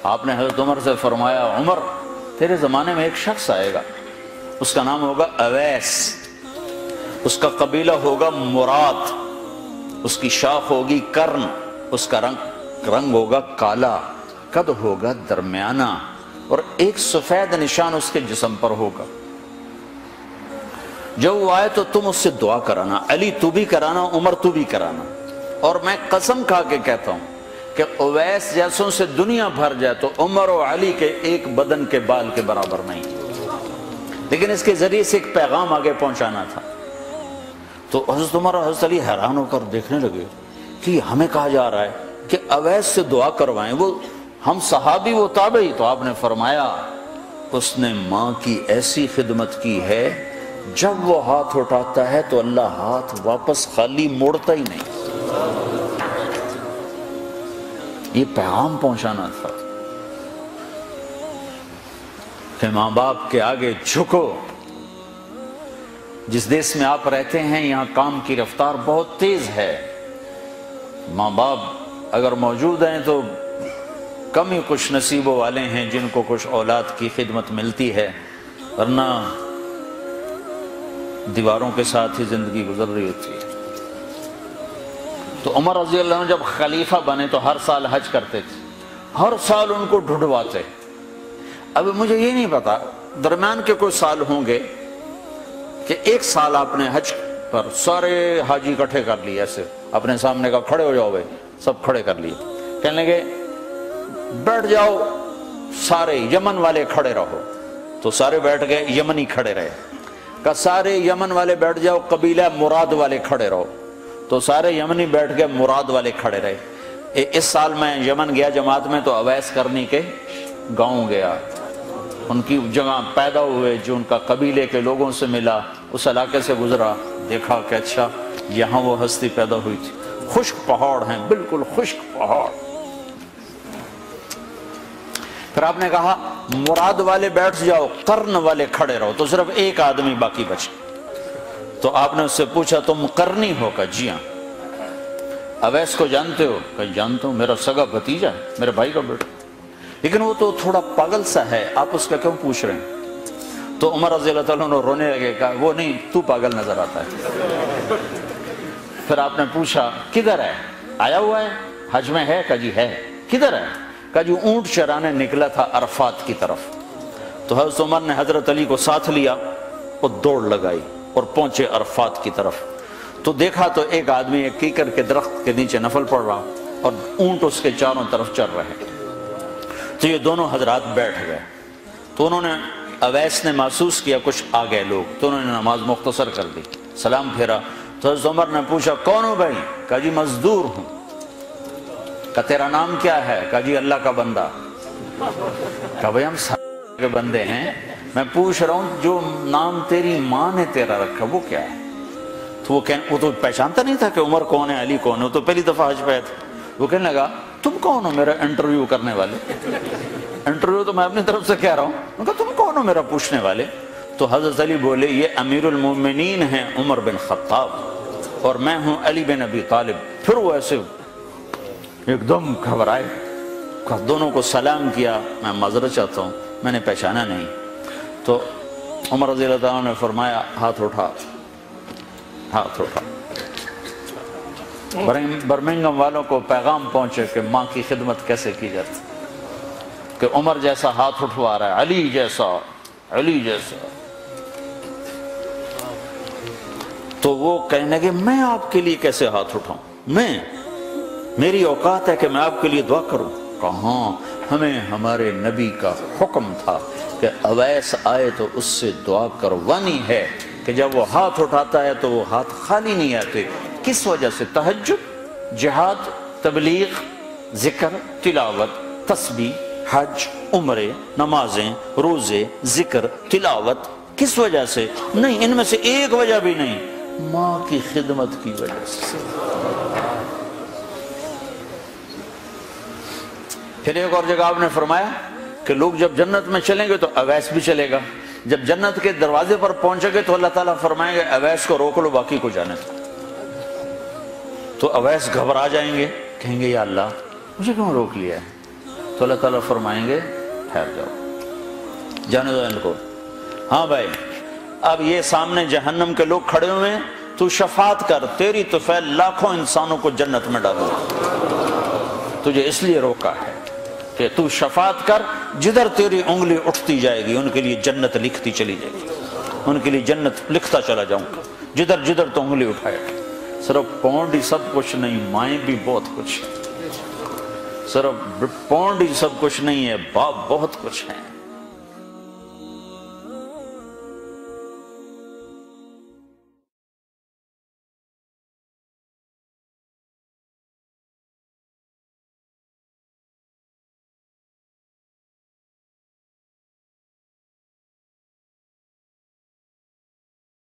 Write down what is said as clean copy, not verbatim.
آپ نے حضرت عمر سے فرمایا عمر تیرے زمانے میں ایک شخص آئے گا، اس کا نام ہوگا اویس، اس کا قبیلہ ہوگا مراد، اس کی شاخ ہوگی کرن، اس کا رنگ ہوگا کالا، قد ہوگا درمیانہ، اور ایک سفید نشان اس کے جسم پر ہوگا۔ جب وہ آئے تو تم اس سے دعا کرانا، علی تو بھی کرانا، عمر تو بھی کرانا، اور میں قسم کھا کے کہتا ہوں کہ اویس جیسوں سے دنیا بھر جائے تو عمر و علی کے ایک بدن کے بال کے برابر نہیں، لیکن اس کے ذریعے سے ایک پیغام آگے پہنچانا تھا۔ تو حضرت عمر اور حضرت علی حیران ہو کر دیکھنے لگے کہ ہمیں کہا جا رہا ہے کہ اویس سے دعا کروائیں، وہ ہم صحابی وہ تابعی۔ تو آپ نے فرمایا اس نے ماں کی ایسی خدمت کی ہے، جب وہ ہاتھ اٹھاتا ہے تو اللہ ہاتھ واپس خالی موڑتا ہی نہیں۔ یہ پیغام پہنچانا تھا کہ ماں باپ کے آگے جھکو۔ جس دیش میں آپ رہتے ہیں یہاں کام کی رفتار بہت تیز ہے، ماں باپ اگر موجود ہیں تو کم ہی کچھ نصیبوں والے ہیں جن کو کچھ اولاد کی خدمت ملتی ہے، ورنہ دیواروں کے ساتھ ہی زندگی گزر رہی ہوتی ہے۔ تو عمر رضی اللہ عنہ جب خلیفہ بنے تو ہر سال حج کرتے تھے، ہر سال ان کو ڈھونڈواتے۔ اب مجھے یہ نہیں پتا درمیان کے کوئی سال ہوں گے کہ ایک سال آپ نے حج پر سارے حاجی اکٹھے کر لیے، ایسے اپنے سامنے کا کھڑے ہو جاؤ بھائی، سب کھڑے کر لیے، کہنے لگے بیٹھ جاؤ سارے یمن والے کھڑے رہو، تو سارے بیٹھ گئے، یمنی کھڑے رہے، کہ سارے یمن والے بیٹھ جاؤ قبیلہ مراد والے کھڑے رہو، تو سارے یمنی بیٹھ گئے، مراد والے کھڑے رہے۔ اس سال میں یمن گیا جماعت میں تو اویس کرنی کے گاؤں گیا، ان کی جگہ پیدا ہوئے، جو ان کا قبیلے کے لوگوں سے ملا، اس علاقے سے گزرا، دیکھا کہ اچھا یہاں وہ ہستی پیدا ہوئی تھی، خشک پہاڑ ہیں، بالکل خشک پہاڑ۔ پھر آپ نے کہا مراد والے بیٹھ جاؤ، قرن والے کھڑے رہو، تو صرف ایک آدمی باقی بچا۔ تو آپ نے اس سے پوچھا تم قرنی ہو؟ کہ جی ہاں۔ اویس کو جانتے ہو؟ کہ جانتا ہوں، میرا سگا بھتیجا ہے، میرے بھائی کا بیٹا، لیکن وہ تو تھوڑا پاگل سا ہے، آپ اس کا کیوں پوچھ رہے ہیں؟ تو عمر رضی اللہ تعالیٰ عنہ رونے لگے، کہا وہ نہیں، تو پاگل نظر آتا ہے۔ پھر آپ نے پوچھا کدھر ہے؟ آیا ہوا ہے حج میں ہے؟ کہ جی ہے۔ کدھر ہے؟ کہ جو اونٹ چرانے نکلا تھا عرفات کی طرف۔ تو حضرت عمر نے حضرت علی کو ساتھ لیا اور دوڑ لگائی اور پہنچے عرفات کی طرف، تو دیکھا تو ایک آدمی ایک کیکر کے درخت کے نیچے نفل پڑھ رہا اور اونٹ اس کے چاروں طرف چل رہے۔ تو یہ دونوں حضرات بیٹھ گئے، تو انہوں نے اویس نے محسوس کیا کچھ آ گئے لوگ، تو انہوں نے نماز مختصر کر دی، سلام پھیرا۔ تو حضرت عمر نے پوچھا کون ہو بھائی؟ کہا جی مزدور ہوں۔ کہا تیرا نام کیا ہے؟ کہا جی اللہ کا بندہ۔ کہا بھائی ہم سارے کے بندے ہیں، میں پوچھ رہا ہوں جو نام تیری ماں نے تیرا رکھا وہ کیا ہے؟ تو وہ تو پہچانتا نہیں تھا کہ عمر کون ہے، علی کون ہے، وہ تو پہلی دفعہ حج پہ تھا۔ وہ کہنے لگا تم کون ہو میرا انٹرویو کرنے والے؟ انٹرویو تو میں اپنی طرف سے کہہ رہا ہوں۔ میں کہا تم کون ہو میرا پوچھنے والے؟ تو حضرت علی بولے یہ امیر المومنین ہیں عمر بن خطاب، اور میں ہوں علی بن ابی طالب۔ پھر وہ ایسے ایک دم گھبرائے، دونوں کو سلام کیا، میں معذرت چاہتا ہوں میں نے پہچانا نہیں۔ تو عمر رضی اللہ عنہ نے فرمایا ہاتھ اٹھا، ہاتھ اٹھا۔ برمنگھم والوں کو پیغام پہنچے کہ ماں کی خدمت کیسے کی جاتی، کہ عمر جیسا ہاتھ اٹھوا رہا ہے، علی جیسا، علی جیسا۔ تو وہ کہنے لگے میں آپ کے لیے کیسے ہاتھ اٹھاؤں، میری اوقات ہے کہ میں آپ کے لیے دعا کروں؟ کہاں، ہمیں ہمارے نبی کا حکم تھا کہ اویس آئے تو اس سے دعا کروانی ہے، کہ جب وہ ہاتھ اٹھاتا ہے تو وہ ہاتھ خالی نہیں آتے۔ کس وجہ سے؟ تہجد، جہاد، تبلیغ، ذکر، تلاوت، تسبیح، حج، عمرے، نمازیں، روزے، ذکر، تلاوت۔ کس وجہ سے؟ نہیں، ان میں سے ایک وجہ بھی نہیں، ماں کی خدمت کی وجہ سے۔ پھر ایک اور جگہ آپ نے فرمایا کہ لوگ جب جنت میں چلیں گے تو اویس بھی چلے گا، جب جنت کے دروازے پر پہنچے گے تو اللہ تعالیٰ فرمائیں گے اویس کو روک لو باقی کو جانے دو۔ تو اویس گھبرا جائیں گے، کہیں گے یا اللہ مجھے کیوں روک لیا ہے؟ تو اللہ تعالیٰ فرمائیں گے ٹھہر جاؤ، جانے دو ان کو۔ ہاں بھائی، اب یہ سامنے جہنم کے لوگ کھڑے ہوئے ہیں، تو شفاعت کر، تیری تو فعل لاکھوں انسانوں کو جنت میں ڈالو، تجھے اس لیے روکا ہے کہ تو شفاعت کر، جدھر تیری انگلی اٹھتی جائے گی ان کے لیے جنت لکھتی چلی جائے گی، ان کے لیے جنت لکھتا چلا جاؤں گا، جدھر جدھر تو انگلی اٹھائے۔ صرف پونڈ ہی سب کچھ نہیں، مائیں بھی بہت کچھ، صرف پونڈ ہی سب کچھ نہیں ہے، باپ بہت کچھ ہیں۔